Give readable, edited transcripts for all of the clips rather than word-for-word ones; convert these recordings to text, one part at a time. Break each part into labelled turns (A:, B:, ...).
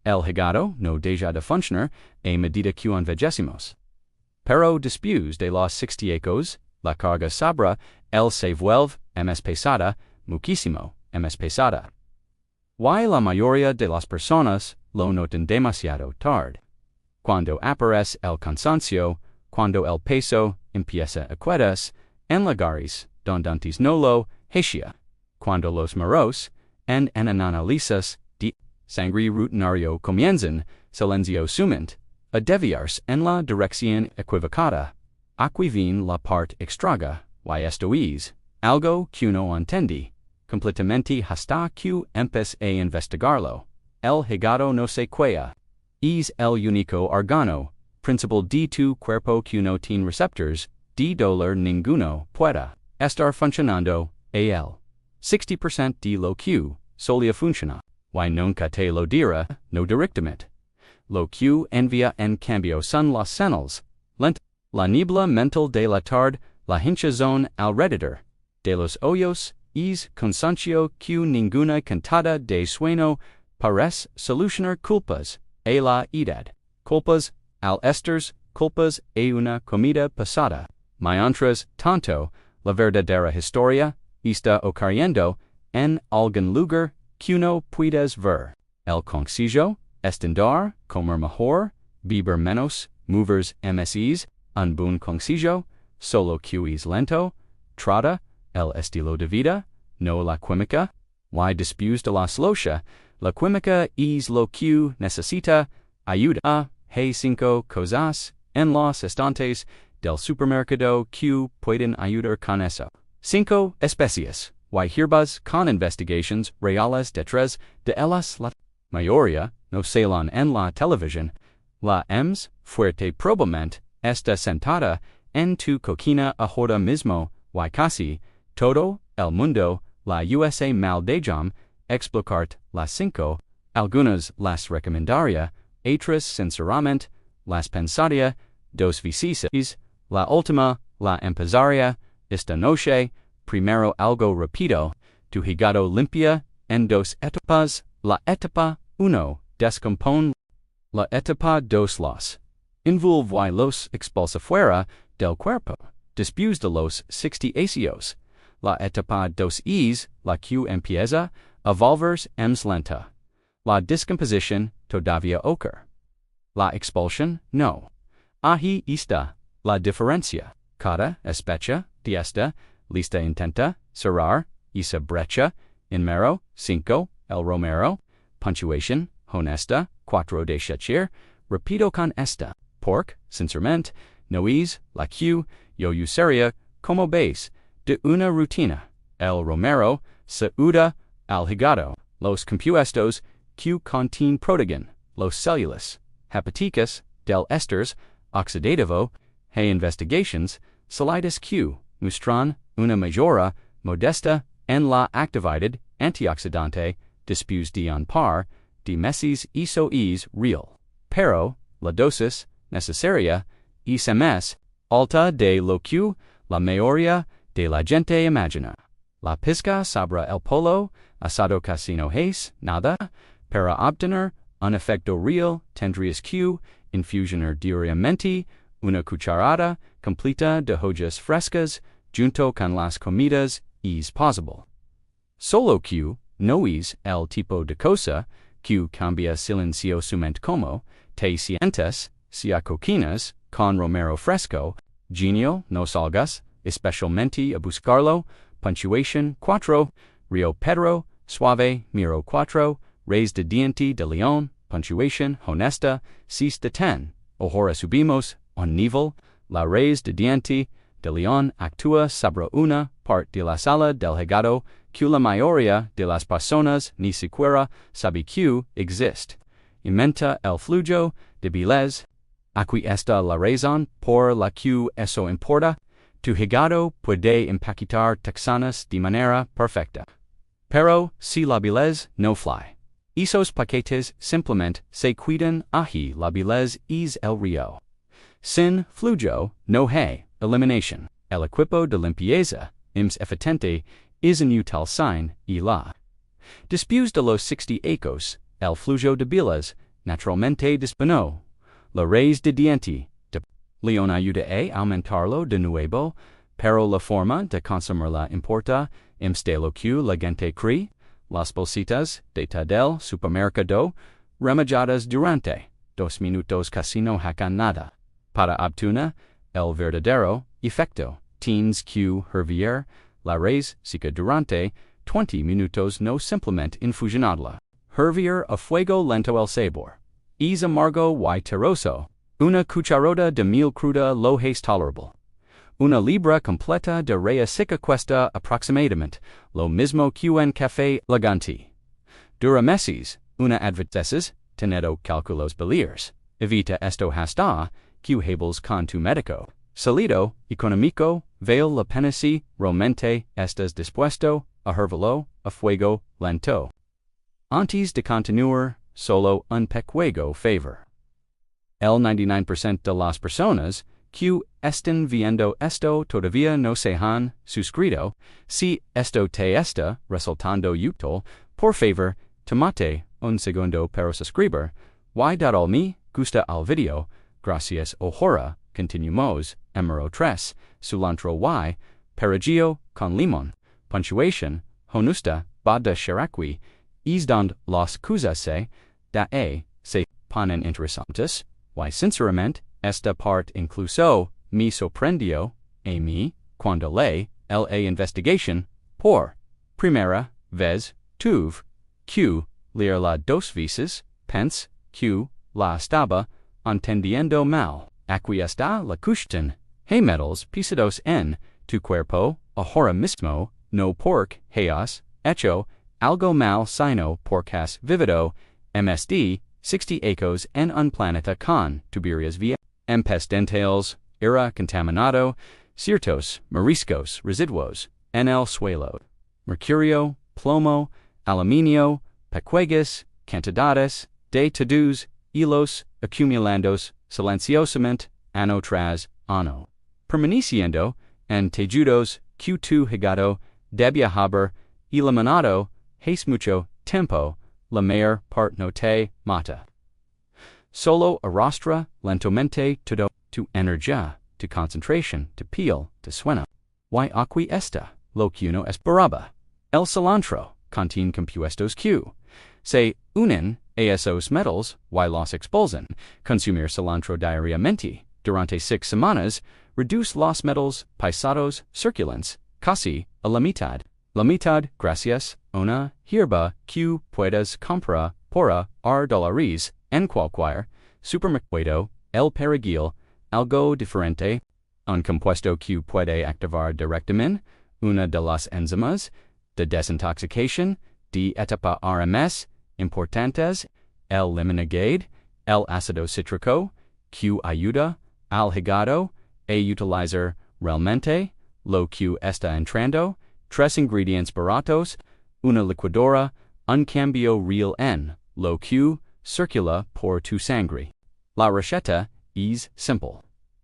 A: el hígado no deja de funcionar a medida que envejecemos. Pero después de los 60 años, la carga sobre el se vuelve más pesada, muchísimo más pesada. Y la mayoría de las personas lo notan demasiado tarde. Cuando aparece el cansancio, cuando el peso empieza a quedarse en lugares donde antes no lo hacía, cuando los moros en análisis de sangre rutinario comienzan silenciosamente a desviarse en la dirección equivocada, aquí viene la parte extraña, y esto es algo que uno entiende completamente hasta que empieza a investigarlo. El hígado no se queda. Es el único órgano principal de tu cuerpo que no tiene receptores de dolor ninguno pueda estar funcionando a él. 60% de lo que solía funcionar, y nunca te lo dirá, no directamente. Lo que envía en cambio son las señales lentas, la niebla mental de la tarde, la hinchazón alrededor de los ojos, es cansancio que ninguna cantada de sueño parece solucionar culpas a la edad, culpas al esters, culpas a una comida pasada. Mientras tanto, la verdadera historia está ocurriendo en algún lugar que no puedes ver. El consejo, estendar, comer mejor, beber menos, movers MSEs, un buen consejo, solo que es lento, trata, el estilo de vida, no la química. Y después de la solución, la química es lo que necesita, ayuda, hay 5 cosas en los estantes del supermercado que pueden ayudar con eso. 5 especias, y hierbas con investigaciones reales detrás de ellas. La mayoría no salen en la televisión. La EMS fuerte probablemente está sentada en tu cocina ahora mismo, y casi todo el mundo la USA mal de jam explicarte las 5, algunas las recomendaría, otras sinceramente las pensaría 2 veces, la última la empezaría esta noche. Primero algo rápido, tu hígado limpia en 2 etapas. La etapa 1 descompone, la etapa 2 los envuelve y los expulsa fuera del cuerpo, después de los 60 años. La etapa 2 es la que empieza a volverse más lenta. La descomposición todavía ocurre. La expulsión no. Ahí está la diferencia. Cada especia de esta lista intenta cerrar esa brecha en mero 5, el romero, puntuación honesta 4 de chachir, repito con esta, porque, sinceramente, no es la que yo usaría como base de una rutina. El romero se usa al hígado, los compuestos que contienen proteína, los células hepáticas del esters oxidativo, hay investigaciones salidas que muestran una mejora modesta en la actividad antioxidante después de un par de meses. Eso es real. Pero la dosis necesaria es más alta de lo que la mayoría de la gente imagina. La pizca sobre el pollo asado casi no es nada. Para obtener un efecto real tendrías que infusionar diariamente una cucharada completa de hojas frescas junto con las comidas. Es posible. Solo que no es el tipo de cosa que cambia silenciosamente como te sientes si acoquinas con romero fresco. Genial, no salgas especialmente a buscarlo. Puntuación 4, Rio Pedro, suave, miro 4, raíz de diente de león, puntuación honesta, 6 de 10. Ahora subimos un nivel. La raíz de diente de león actúa sobre una parte de la sala del hígado que la mayoría de las personas ni siquiera sabe que existe. Aumenta el flujo de bilis. Aquí está la razón por la que eso importa. Tu hígado puede empaquetar toxinas de manera perfecta. Pero si la bilis no fly, esos paquetes simplemente se cuidan. Ahí la bilis es el río. Sin flujo no hay eliminación. El equipo de limpieza más eficiente es inútil sin y la. Después de los 60 años, el flujo de bilis naturalmente disponible. La raíz de diente, de León ayuda a aumentarlo de nuevo, pero la forma de consumirla importa, lo que la gente cree, las bolsitas de del supermercado, remediadas durante 2 minutos casi no hacan nada. Para obtener el verdadero efecto, tienes que hervir la raíz seca durante 20 minutos, no simplemente infusionarla. Hervir a fuego lento el sabor es amargo y terroso. Una cucharada de miel cruda lo es tolerable. Una libra completa de raíz seca cuesta aproximadamente lo mismo que un café elegante. Dura meses, una adverteces, teniendo cálculos beliers. Evita esto hasta que hables con tu médico. Salido, económico, vale la pena si realmente estás dispuesto a hervirlo a fuego lento. Antes de continuar, solo un pequeño favor. El 99% de las personas que están viendo esto todavía no se han suscrito. Si esto te está resultando útil, por favor, tomate un segundo para suscribir. Y dar me gusta al video. Gracias. Ahora, continuamos. Número 3. Cilantro y perejil con limón. Puntuación. Honusta, bada shirakwi. Es donde las cosas se ponen interesantes. Y sinceramente, esta parte incluso me sorprendió a mí cuando la investigación por primera vez tuve que leerla 2 veces, pense que la estaba entendiendo mal. Aquí está la cuestión. Hay metals pesados en tu cuerpo ahora mismo, no porque hayas hecho algo mal sino porque has vivido MSD 60 años en un planeta con tuberías vía pestilentes, aire contaminado, ciertos mariscos residuos en el suelo, mercurio, plomo, aluminio, pequeñas cantidades de todos hilos acumulandos silenciosamente ano tras ano, permaneciendo en tejudos que tu hígado debía haber eliminado hace mucho tiempo. La mayor parte no te mata. Solo arrastra lentamente todo tu energía, tu concentración, tu piel, tu sueño. Y aquí está lo que uno esperaba. El cilantro contiene compuestos que se unen a esos metals y los expulsan. Consumir cilantro diariamente durante 6 semanas reduce los metals pesados circulantes casi a la mitad. La mitad gracias una hierba que puedes comprar por $10 en cualquier supermercado. El perejil, algo diferente, un compuesto que puede activar directamente una de las enzimas de desintoxicación de etapa RMS importantes, el limonagade, el ácido cítrico, que ayuda al hígado a utilizar realmente lo que está entrando. 3 ingredientes baratos, una licuadora, un cambio real en lo que circula por tu sangre. La receta es simple.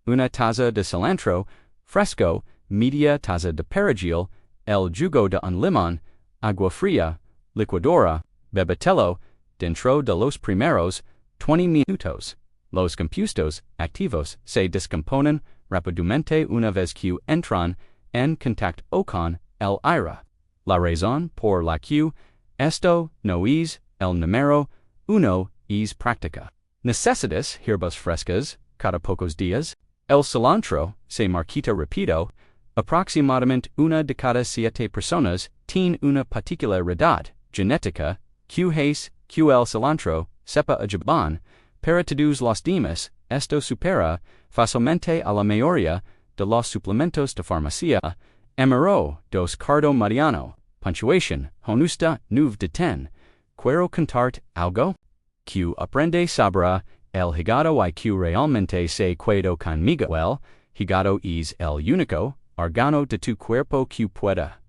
A: Una taza de cilantro fresco, media taza de perejil, el jugo de un limón, agua fría, licuadora, bebetelo, dentro de los primeros 20 minutos. Los compuestos activos se descomponen rápidamente una vez que entran en contacto con el aire. La razón por la que esto no es el número 1 es práctica. Necesitas hierbas frescas cada pocos días. El cilantro se marchita rápido. Aproximadamente una de cada 7 personas tiene una particularidad genética que hace que el cilantro sepa ayudar. Para todos los demás, esto supera fácilmente a la mayoría de los suplementos de farmacia. Número 2 cardo mariano. Puntuación. Honusta 9 de 10. Quiero contarte algo que aprende sobre el hígado y que realmente se quedó conmigo. El hígado es el único órgano de tu cuerpo que pueda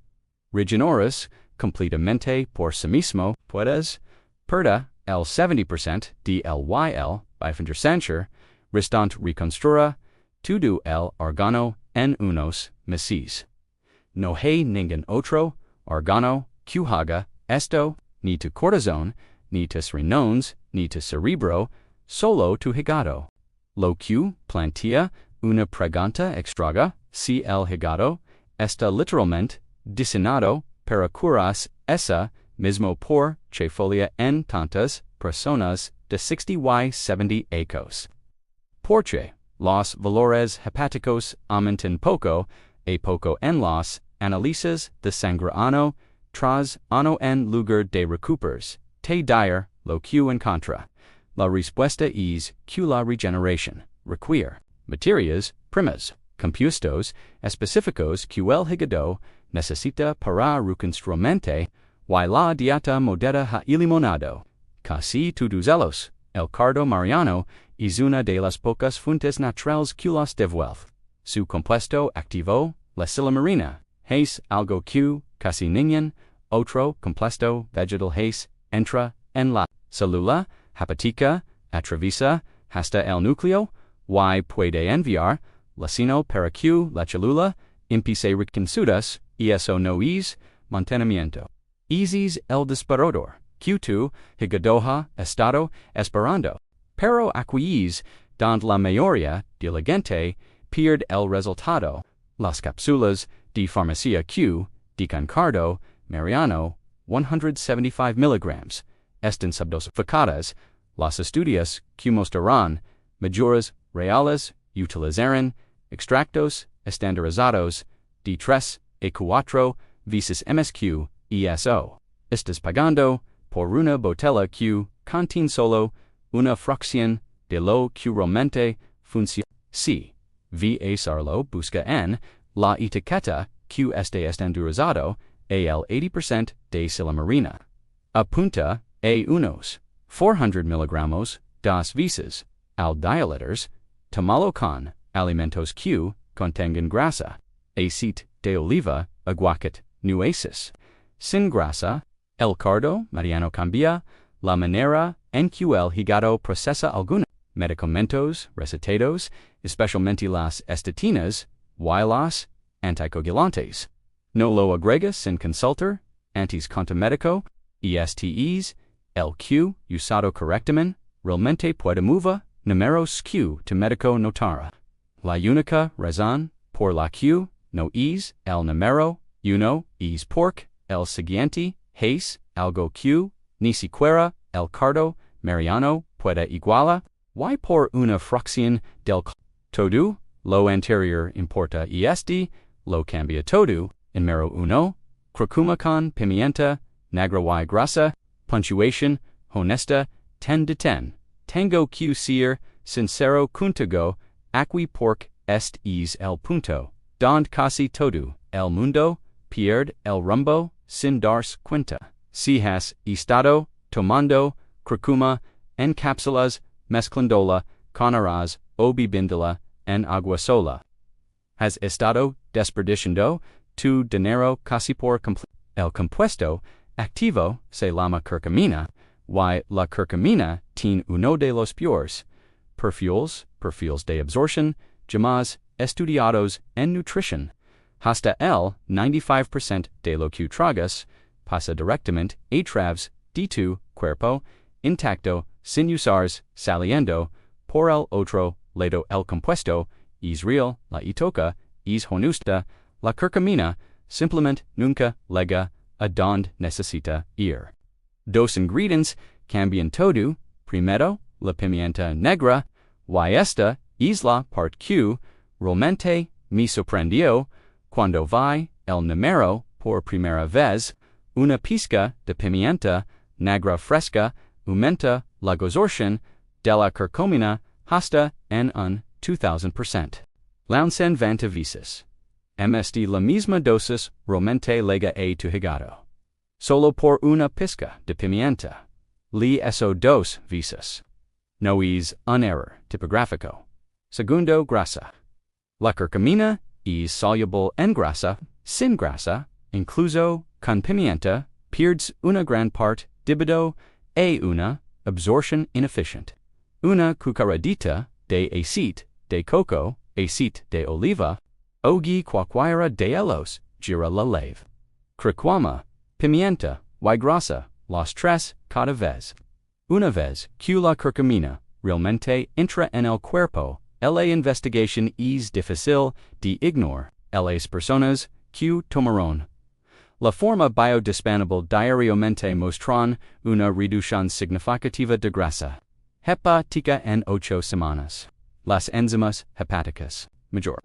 A: regenerarse completamente por sí mismo. Puedes perder el 70% de el bifendersancher restante reconstruir todo el órgano en unos meses. No hay ningún otro órgano que haga esto, ni tu corazón, ni tus riñones, ni to cerebro, solo tu hígado. Lo que plantea una pregunta extraña, si el hígado está literalmente diseñado para curas esa mismo por che en tantas personas de 60 y 70 años. Porque los valores hepáticos aumentan poco a poco en los análisis de sangre ano tras ano en lugar de recuperos, te dire lo que en contra. La respuesta es que la regeneración requiere materias primas, compuestos específicos que el hígado necesita para reconstruirse y la dieta moderna ha eliminado. Casi todos ellos, el cardo mariano es una de las pocas fuentes naturales que los devuelve. Su compuesto activo, la silamarina, es algo que casi ningún otro compuesto vegetal entra en la célula hepática, atraviesa hasta el núcleo y puede enviar la sino para que la célula empiece reconstruirse y eso no es mantenimiento. Es el disparador que tu hígado ha estado esperando. Pero aquí es donde la mayoría de la gente pierde el resultado. Las cápsulas de farmacia Q de cardo mariano 175 miligramos están subdosificadas. Los estudios que mostrarán mayores reales utilizarán extractos estandarizados de 3 a 4 veces MSQ y eso. Estás pagando por una botella que contiene solo una fracción de lo que realmente funciona. Si VASarlo busca en la etiqueta que esté estandarizado a el 80% de silamarina. Apunta a unos 400 miligramos dos veces al día liters, tómalo con alimentos que contengan grasa, aceite de oliva, aguacate, nueces. Sin grasa, el cardo mariano cambia la manera en que el hígado procesa algunos medicamentos recetados, especialmente las estatinas y los anticoagulantes. No lo agregas sin consultar antes con tu médico, estes, el que usado correctamente, realmente puede mover números que tu médico notará. La única razón por la que no es el número uno es porque el siguiente es algo que ni siquiera el cardo mariano puede igualar, y por una fracción del todo, lo anterior importa y este, lo cambia todo, en número uno, curcuma con pimienta, negra y grasa, puntuación, honesta, 10 de 10, tengo que ser sincero contigo, aquí porque este es el punto, donde casi todo el mundo pierde el rumbo sin darse cuenta. Si has estado tomando curcuma en cápsulas, mezclándola con arroz o bebiéndola en agua sola. Has estado desperdiciando tu dinero casi por completo. El compuesto activo se llama curcumina, y la curcumina tiene uno de los peores perfiles de absorción, jamás estudiados en nutrición. Hasta el 95% de lo que tragas pasa directamente a través de tu cuerpo intacto sin usars saliendo por el otro lado. El compuesto es real, la etoca es honesta, la curcumina simplemente nunca llega a donde necesita ir. Dos ingredientes cambian todo, primero la pimienta negra, y esta es la parte que realmente me sorprendió cuando vi el número por primera vez. Una pizca de pimienta negra fresca aumenta la absorción de la curcumina hasta en un 2000%. Launcen 20 veces. MSD la misma dosis realmente llega a tu hígado. Solo por una pizca de pimienta. Li eso 2 veces. No es un error tipográfico. Segundo, grasa. La curcumina es soluble en grasa, sin grasa, incluso con pimienta, pierdes una gran parte debido a una absorción ineficiente. Una cucharadita de aceite de coco, aceite de oliva, o cualquiera de ellos gira la leve. Curcuma, pimienta y grasa, los tres cada vez. Una vez que la curcumina realmente entra en el cuerpo, la investigación es difícil de ignorar. Las personas que tomaron la forma biodispensable diariamente mostran una reducción significativa de grasa hepática en 8 semanas. Las enzimas hepáticas, mayor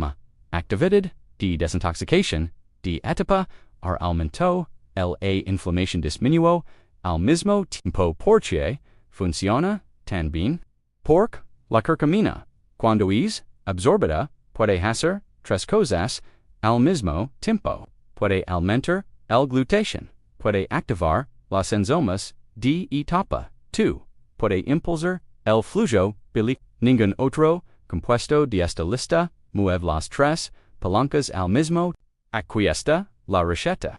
A: actividad de desintoxicación de etapa aumentó, la inflamación disminuyó al mismo tiempo porque funciona tan bien. Porque la curcumina, cuando es absorbida, puede hacer tres cosas al mismo tiempo. Puede aumentar el glutación, puede activar las enzimas de etapa 2, puede impulsar el flujo biliar. Ningún otro compuesto de esta lista mueve las tres palancas al mismo. Aquí está la receta.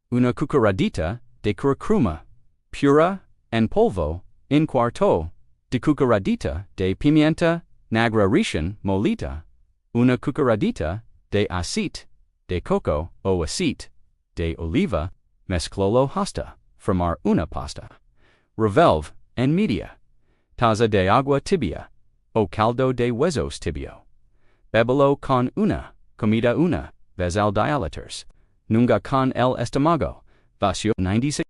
A: Una cucharadita de curcuma pura en polvo, un cuarto de cucharadita de pimienta negra recién molida, una cucharadita de aceite de coco o aceite de oliva, mezclolo hasta formar una pasta. Revuelve en media taza de agua tibia o caldo de huesos tibio. Bébelo con una comida una vez al día liters. Nunca con el estómago vacío. 96.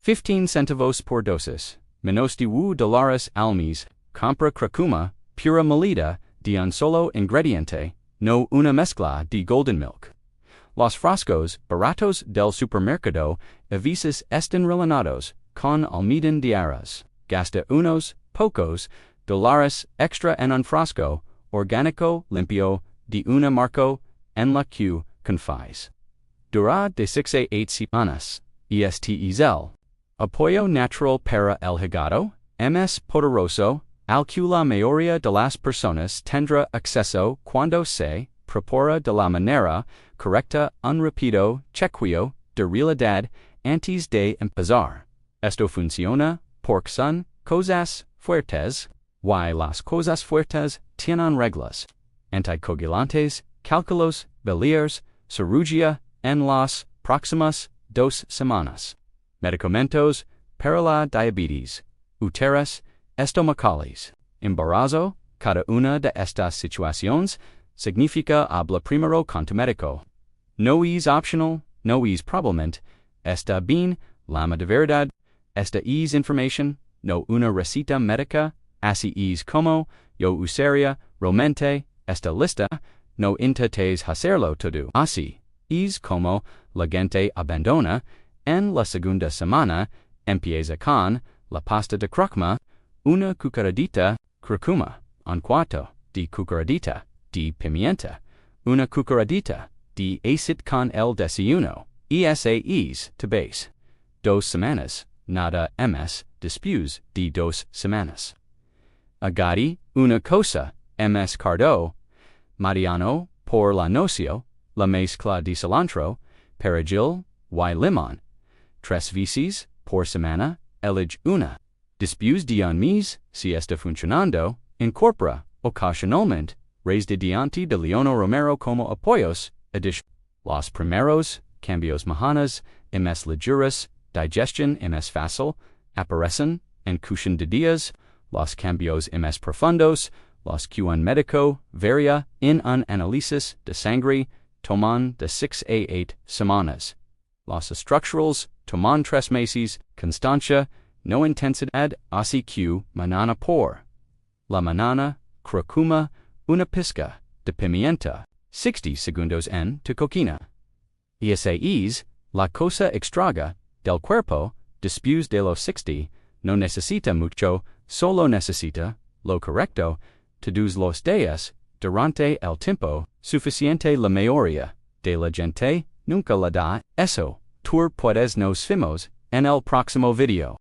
A: 15 centavos por dosis. Menos de $1 al mes. Compra curcuma pura molida de un solo ingrediente, no una mezcla de golden milk. Los frascos baratos del supermercado a veces están rellenados con almidón de arroz. Gasta unos pocos $, extra en un frasco orgánico limpio de una marca en la que confíes. Dura de 6 a 8 semanas. Este es el apoyo natural para el hígado, poderoso, al que la mayoría de las personas tendrá acceso cuando se prepara de la manera correcta. Un rápido chequeo de realidad antes de empezar. Esto funciona porque son cosas fuertes. Y las cosas fuertes tienen reglas. Anticoagulantes, cálculos biliares, cirugía en las próximas 2 semanas. Medicamentos para la diabetes, úteras, estomacales. Embarazo. Cada una de estas situaciones significa habla primero con tu médico. No es optional, no es probablemente. Está bien, lama de verdad. Esta es información, no una receta médica. Así es como yo usaría realmente esta lista. No intentes hacerlo todo. Así es como la gente abandona en la segunda semana. Empieza con la pasta de curcuma, una cucharadita curcuma, un cuarto de cucharadita de pimienta, una cucharadita de aceite con el desayuno. Esa es tu base. 2 semanas, nada más después de 2 semanas. Agadi una cosa más cardo, Mariano por la nocio, la mezcla de cilantro, perejil y limón. 3 veces por semana, elige una. Después de un mes, si está funcionando, incorpora, ocasionalmente, raíz de diente de Leono Romero como apoyos, adición. Los primeros cambios majanas, más ligeros, digestión más fácil, aparecen en cuestión de días. Los cambios más profundos, los que un médico varía en un análisis de sangre, toman de 6 a 8 semanas. Los estructurales toman 3 meses, constancia, no intensidad, así que manana por la manana, curcuma, una pizca de pimienta, 60 segundos en tu cocina. Esa es la cosa extraña del cuerpo, después de los 60, no necesita mucho, solo necesita lo correcto, todos los días, durante el tiempo suficiente. La mayoría de la gente nunca la da eso. Tú puedes nos vemos en el próximo video.